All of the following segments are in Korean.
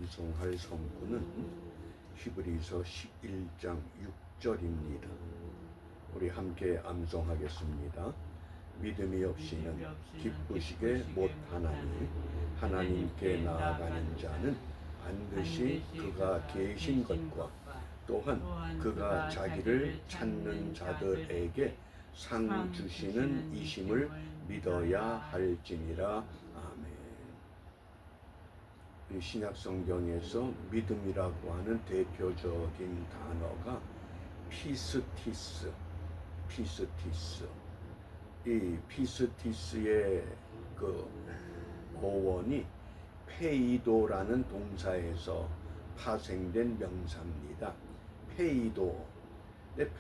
암송할 성구는 히브리서 11장 6절입니다. 우리 함께 암송하겠습니다. 믿음이 없이는 기쁘시게 못하나니 하나님께 나아가는 자는 반드시 그가 계신 것과 또한 그가 자기를 찾는 자들에게 상 주시는 이심을 믿어야 할지니라. 아멘. 이 신약 성경에서 믿음이라고 하는 대표적인 단어가 피스티스. 이 피스티스의 그 어원이 페이도라는 동사에서 파생된 명사입니다.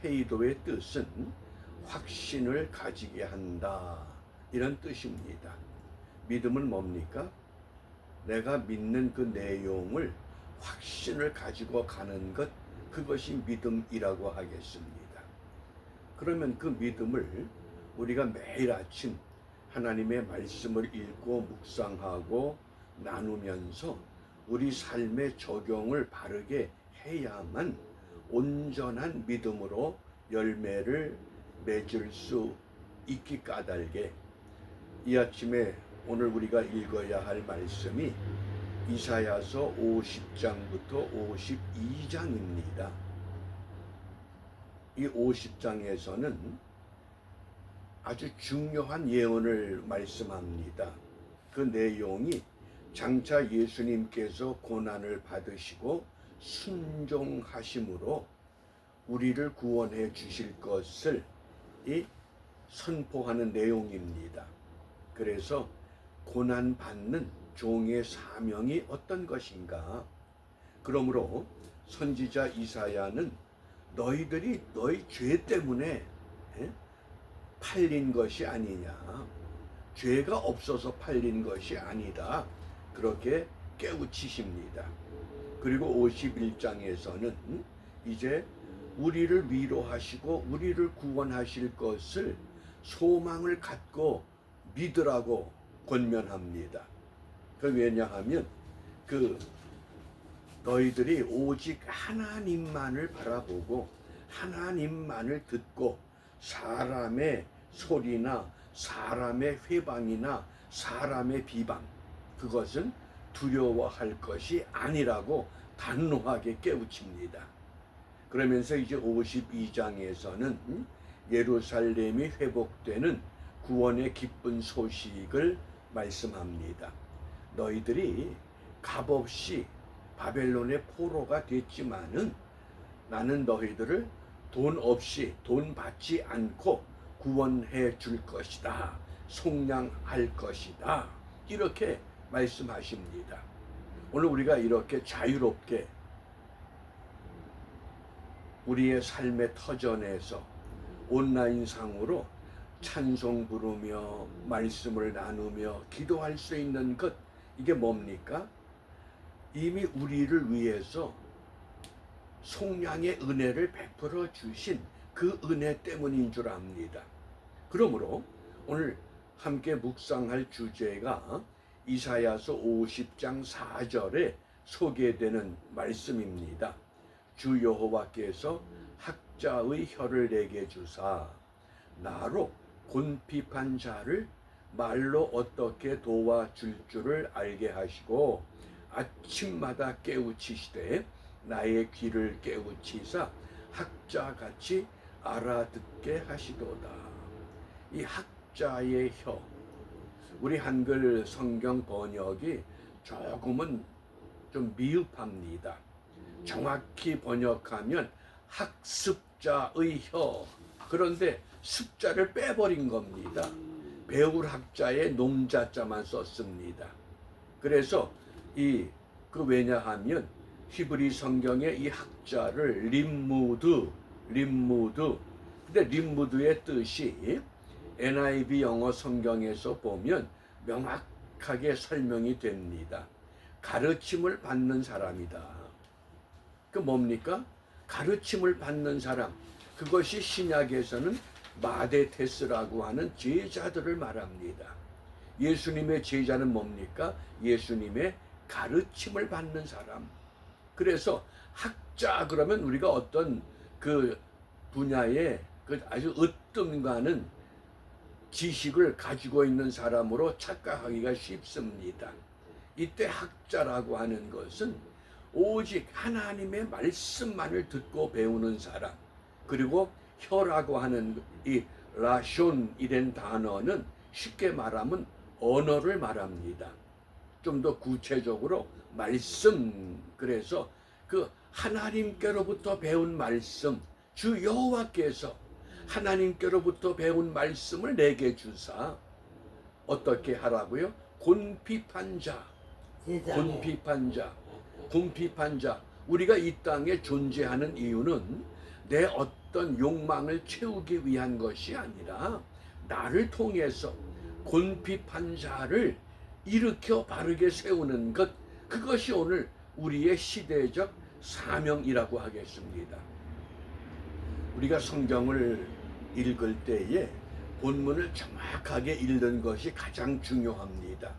페이도의 뜻은 확신을 가지게 한다, 이런 뜻입니다. 믿음은 뭡니까? 내가 믿는 그 내용을 확신을 가지고 가는 것, 그것이 믿음이라고 하겠습니다. 그러면 그 믿음을 우리가 매일 아침 하나님의 말씀을 읽고 묵상하고 나누면서 우리 삶의 적용을 바르게 해야만 온전한 믿음으로 열매를 맺을 수 있기 까닭에 이 아침에 오늘 우리가 읽어야 할 말씀이 이사야서 50장부터 52장입니다. 이 50장에서는 아주 중요한 예언을 말씀합니다. 그 내용이 장차 예수님께서 고난을 받으시고 순종하심으로 우리를 구원해 주실 것을 선포하는 내용입니다. 그래서 고난받는 종의 사명이 어떤 것인가? 그러므로 선지자 이사야는 너희들이 너희 죄 때문에 팔린 것이 아니냐, 죄가 없어서 팔린 것이 아니다, 그렇게 깨우치십니다. 그리고 51장에서는 이제 우리를 위로하시고 우리를 구원하실 것을 소망을 갖고 믿으라고 권면합니다. 왜냐하면 너희들이 오직 하나님만을 바라보고 하나님만을 듣고 사람의 소리나 사람의 회방이나 사람의 비방, 그것은 두려워할 것이 아니라고 단호하게 깨우칩니다. 그러면서 이제 52장에서는 예루살렘이 회복되는 구원의 기쁜 소식을 말씀합니다. 너희들이 값없이 바벨론의 포로가 됐지만은 나는 너희들을 돈 없이, 돈 받지 않고 구원해 줄 것이다, 속량할 것이다, 이렇게 말씀하십니다. 오늘 우리가 이렇게 자유롭게 우리의 삶의 터전에서 온라인상으로 찬송 부르며 말씀을 나누며 기도할 수 있는 것, 이게 뭡니까? 이미 우리를 위해서 속량의 은혜를 베풀어 주신 그 은혜 때문인 줄 압니다. 그러므로 오늘 함께 묵상할 주제가 이사야서 50장 4절에 소개되는 말씀입니다. 주 여호와께서 학자의 혀를 내게 주사 나로 곤핍한 자를 말로 어떻게 도와줄 줄을 알게 하시고 아침마다 깨우치시되 나의 귀를 깨우치사 학자같이 알아듣게 하시도다. 이 학자의 혀, 우리 한글 성경 번역이 조금은 좀 미흡합니다. 정확히 번역하면 학습자의 혀, 그런데 습자를 빼버린 겁니다. 배울 학자의 농자자만 썼습니다. 그래서 왜냐하면 히브리 성경에 이 학자를 림무드, 근데 림무드의 뜻이 NIV 영어 성경에서 보면 명확하게 설명이 됩니다. 가르침을 받는 사람이다. 그 뭡니까? 가르침을 받는 사람. 그것이 신약에서는 마데테스라고 하는 제자들을 말합니다. 예수님의 제자는 뭡니까? 예수님의 가르침을 받는 사람. 그래서 학자 그러면 우리가 어떤 그 분야에 그 아주 으뜸가는 지식을 가지고 있는 사람으로 착각하기가 쉽습니다. 이때 학자라고 하는 것은 오직 하나님의 말씀만을 듣고 배우는 사람, 그리고 혀라고 하는 이 라숀이란 단어는 쉽게 말하면 언어를 말합니다. 좀 더 구체적으로 말씀, 그래서 그 하나님께로부터 배운 말씀, 주 여호와께서 하나님께로부터 배운 말씀을 내게 주사 어떻게 하라고요? 곤핍한 자, 곤핍한 자, 궁핍한 자. 우리가 이 땅에 존재하는 이유는 내 어떤 욕망을 채우기 위한 것이 아니라 나를 통해서 곤핍한 자를 일으켜 바르게 세우는 것, 그것이 오늘 우리의 시대적 사명이라고 하겠습니다. 우리가 성경을 읽을 때에 본문을 정확하게 읽는 것이 가장 중요합니다.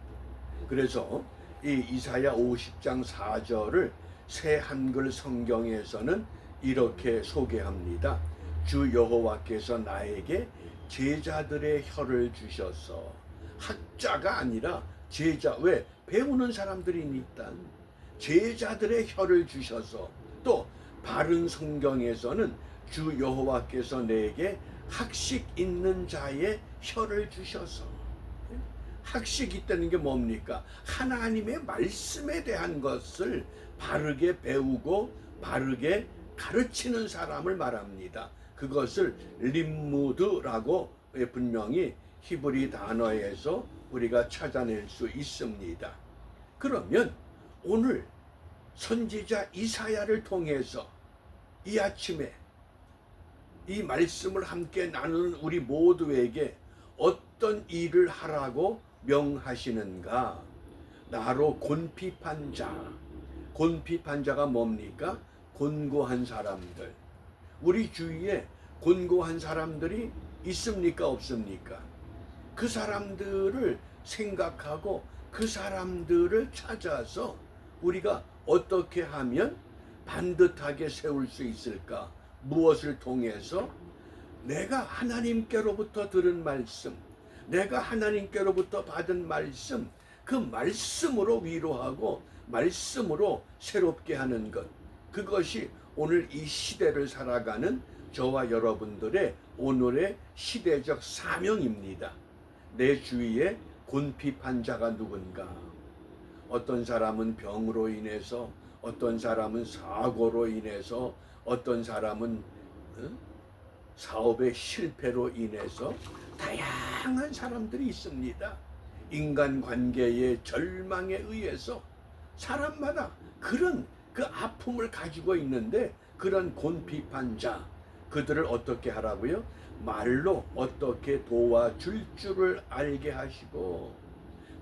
그래서 이 이사야 50장 4절을 새 한글 성경에서는 이렇게 소개합니다. 주 여호와께서 나에게 제자들의 혀를 주셔서, 학자가 아니라 제자, 왜? 배우는 사람들이니까 제자들의 혀를 주셔서, 또 바른 성경에서는 주 여호와께서 내게 학식 있는 자의 혀를 주셔서, 학식 있다는 게 뭡니까? 하나님의 말씀에 대한 것을 바르게 배우고 바르게 가르치는 사람을 말합니다. 그것을 림무드라고 분명히 히브리 단어에서 우리가 찾아낼 수 있습니다. 그러면 오늘 선지자 이사야를 통해서 이 아침에 이 말씀을 함께 나누는 우리 모두에게 어떤 일을 하라고 명하시는가? 나로 곤핍한 자. 곤핍한 자가 뭡니까? 곤고한 사람들. 우리 주위에 곤고한 사람들이 있습니까? 없습니까? 그 사람들을 생각하고 그 사람들을 찾아서 우리가 어떻게 하면 반듯하게 세울 수 있을까? 무엇을 통해서? 내가 하나님께로부터 들은 말씀, 내가 하나님께로부터 받은 말씀, 그 말씀으로 위로하고 말씀으로 새롭게 하는 것, 그것이 오늘 이 시대를 살아가는 저와 여러분들의 오늘의 시대적 사명입니다. 내 주위에 곤핍한 자가 누군가? 어떤 사람은 병으로 인해서, 어떤 사람은 사고로 인해서, 어떤 사람은 사업의 실패로 인해서 다양한 사람들이 있습니다. 인간관계의 절망에 의해서 사람마다 그런 그 아픔을 가지고 있는데, 그런 곤핍한 자, 그들을 어떻게 하라고요? 말로 어떻게 도와줄 줄을 알게 하시고,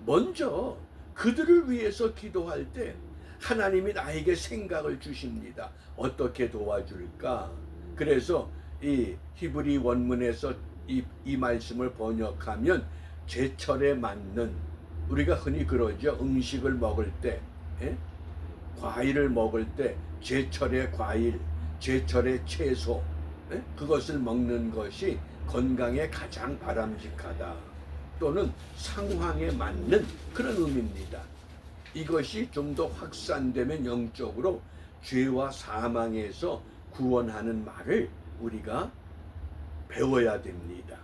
먼저 그들을 위해서 기도할 때 하나님이 나에게 생각을 주십니다. 어떻게 도와줄까? 그래서 이 히브리 원문에서 이 말씀을 번역하면 제철에 맞는, 우리가 흔히 그러죠. 음식을 먹을 때, 과일을 먹을 때 제철의 과일, 제철의 채소, 그것을 먹는 것이 건강에 가장 바람직하다. 또는 상황에 맞는 그런 의미입니다. 이것이 좀 더 확산되면 영적으로 죄와 사망에서 구원하는 말을 우리가 배워야 됩니다.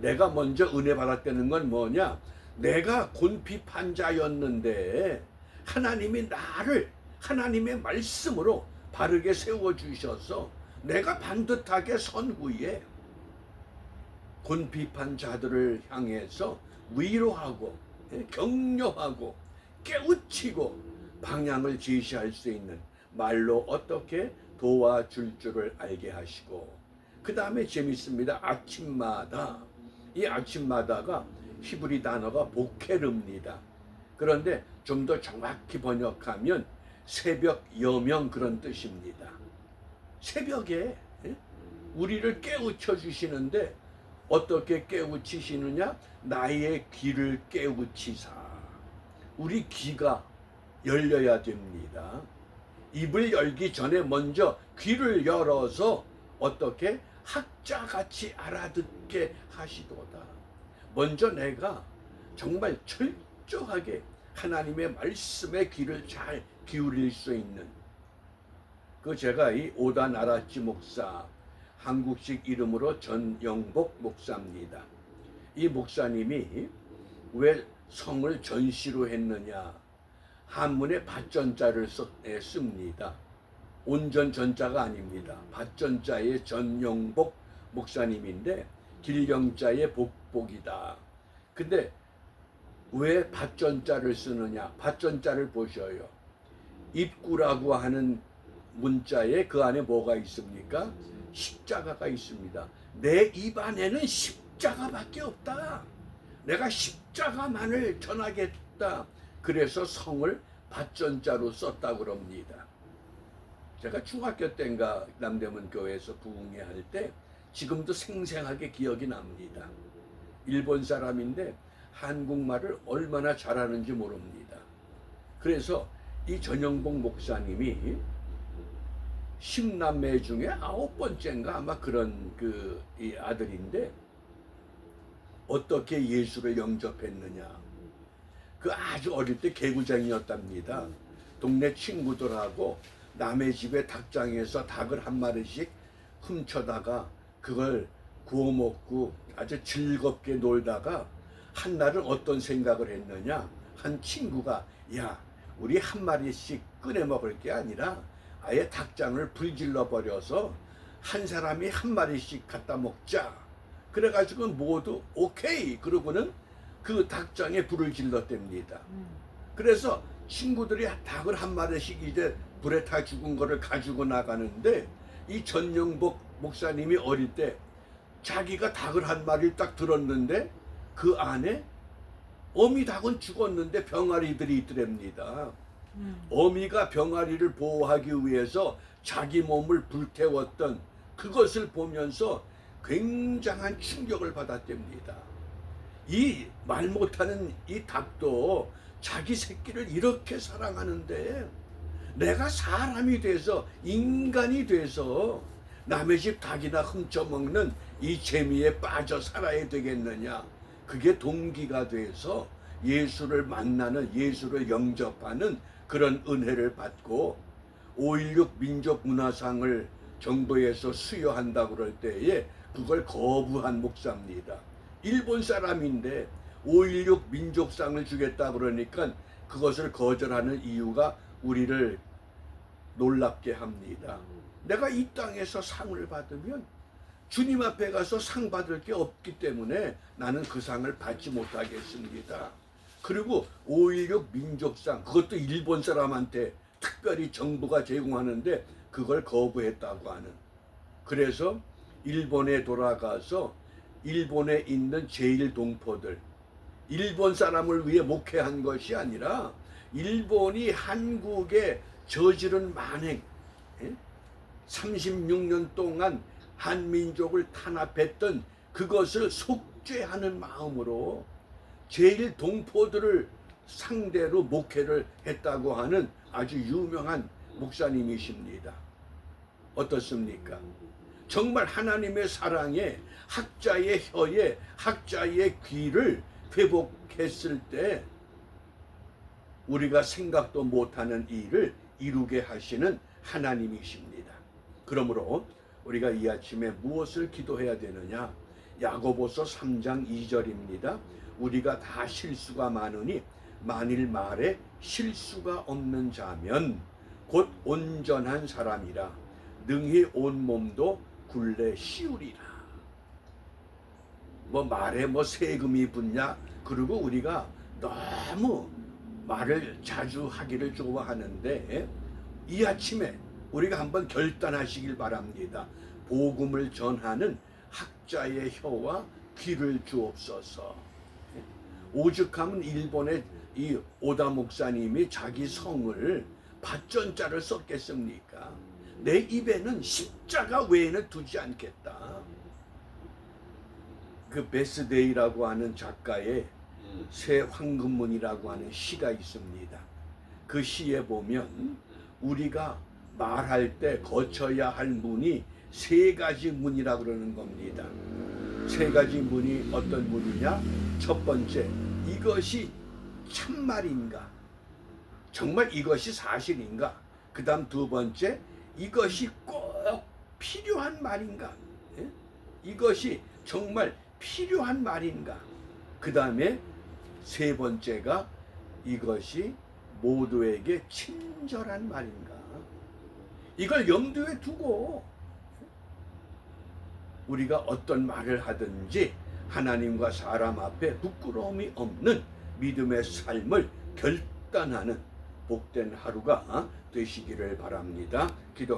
내가 먼저 은혜 받았다는 건 뭐냐? 내가 곤핍한 자였는데 하나님이 나를 하나님의 말씀으로 바르게 세워주셔서 내가 반듯하게 선 후에 곤핍한 자들을 향해서 위로하고 격려하고 깨우치고 방향을 제시할 수 있는 말로 어떻게 도와줄 줄을 알게 하시고, 그 다음에 재밌습니다. 아침마다, 이 아침마다가 히브리 단어가 보케르입니다. 그런데 좀 더 정확히 번역하면 새벽 여명, 그런 뜻입니다. 새벽에 우리를 깨우쳐 주시는데 어떻게 깨우치시느냐? 나의 귀를 깨우치사. 우리 귀가 열려야 됩니다. 입을 열기 전에 먼저 귀를 열어서 어떻게 학자같이 알아듣게 하시도다. 먼저 내가 정말 철저하게 하나님의 말씀에 귀를 잘 기울일 수 있는, 그 제가 이 오다 나라치 목사, 한국식 이름으로 전영복 목사입니다. 이 목사님이 왜 성을 전시로 했느냐, 한문에 밭전자를 씁니다. 온전 전자가 아닙니다. 밭전자의 전영복 목사님인데 길령자의 복복이다. 근데 왜 밭전자를 쓰느냐? 밭전자를 보셔요. 입구라고 하는 문자에 그 안에 뭐가 있습니까? 십자가가 있습니다. 내 입 안에는 십자가밖에 없다. 내가 십자가만을 전하겠다. 그래서 성을 밭전자로 썼다고 그럽니다. 제가 중학교 때인가 남대문 교회에서 부흥회 할 때 지금도 생생하게 기억이 납니다. 일본 사람인데 한국말을 얼마나 잘하는지 모릅니다. 그래서 이 전영복 목사님이 10남매 중에 9번째인가 아마 그런 이 아들인데 어떻게 예수를 영접했느냐. 그 아주 어릴 때 개구쟁이였답니다. 동네 친구들하고 남의 집에 닭장에서 닭을 한 마리씩 훔쳐다가 그걸 구워 먹고 아주 즐겁게 놀다가 한날은 어떤 생각을 했느냐. 한 친구가 야, 우리 한 마리씩 꺼내 먹을 게 아니라 아예 닭장을 불질러 버려서 한 사람이 한 마리씩 갖다 먹자. 그래가지고 모두 오케이 그러고는 그 닭장에 불을 질렀답니다. 그래서 친구들이 닭을 한 마리씩 이제 불에 타 죽은 거를 가지고 나가는데 이 전영복 목사님이 어릴 때 자기가 닭을 한 마리를 딱 들었는데 그 안에 어미 닭은 죽었는데 병아리들이 있더랍니다. 어미가 병아리를 보호하기 위해서 자기 몸을 불태웠던 그것을 보면서 굉장한 충격을 받았답니다. 이 말 못하는 이 닭도 자기 새끼를 이렇게 사랑하는데 내가 사람이 돼서 인간이 돼서 남의 집 닭이나 훔쳐먹는 이 재미에 빠져 살아야 되겠느냐. 그게 동기가 돼서 예수를 만나는, 예수를 영접하는 그런 은혜를 받고 5.16 민족문화상을 정부에서 수여한다고 그럴 때에 그걸 거부한 목사입니다. 일본 사람인데 5.16 민족상을 주겠다 그러니까 그것을 거절하는 이유가 우리를 놀랍게 합니다. 내가 이 땅에서 상을 받으면 주님 앞에 가서 상 받을 게 없기 때문에 나는 그 상을 받지 못하겠습니다. 그리고 5.16 민족상, 그것도 일본 사람한테 특별히 정부가 제공하는데 그걸 거부했다고 하는. 그래서 일본에 돌아가서 일본에 있는 제1동포들, 일본 사람을 위해 목회한 것이 아니라 일본이 한국에 저지른 만행, 36년 동안 한민족을 탄압했던 그것을 속죄하는 마음으로 제1동포들을 상대로 목회를 했다고 하는 아주 유명한 목사님이십니다. 어떻습니까? 정말 하나님의 사랑에 학자의 혀에 학자의 귀를 회복했을 때 우리가 생각도 못하는 일을 이루게 하시는 하나님이십니다. 그러므로 우리가 이 아침에 무엇을 기도해야 되느냐? 야고보서 3장 2절입니다. 우리가 다 실수가 많으니 만일 말에 실수가 없는 자면 곧 온전한 사람이라 능히 온 몸도 굴레 씌우리라. 말에 세금이 붙냐? 그리고 우리가 너무 말을 자주 하기를 좋아하는데 이 아침에 우리가 한번 결단하시길 바랍니다. 복음을 전하는 학자의 혀와 귀를 주옵소서. 오죽하면 일본의 이 오다 목사님이 자기 성을 밭전자를 썼겠습니까? 내 입에는 십자가 외에는 두지 않겠다. 그 베스데이라고 하는 작가의 새 황금문이라고 하는 시가 있습니다. 그 시에 보면 우리가 말할 때 거쳐야 할 문이 세 가지 문이라 그러는 겁니다. 세 가지 문이 어떤 문이냐? 첫 번째, 이것이 참말인가? 정말 이것이 사실인가? 그 다음 두 번째, 이것이 꼭 필요한 말인가? 예? 이것이 정말 필요한 말인가? 그 다음에 세 번째가 이것이 모두에게 친절한 말인가? 이걸 염두에 두고 우리가 어떤 말을 하든지 하나님과 사람 앞에 부끄러움이 없는 믿음의 삶을 결단하는 복된 하루가 되시기를 바랍니다. 기도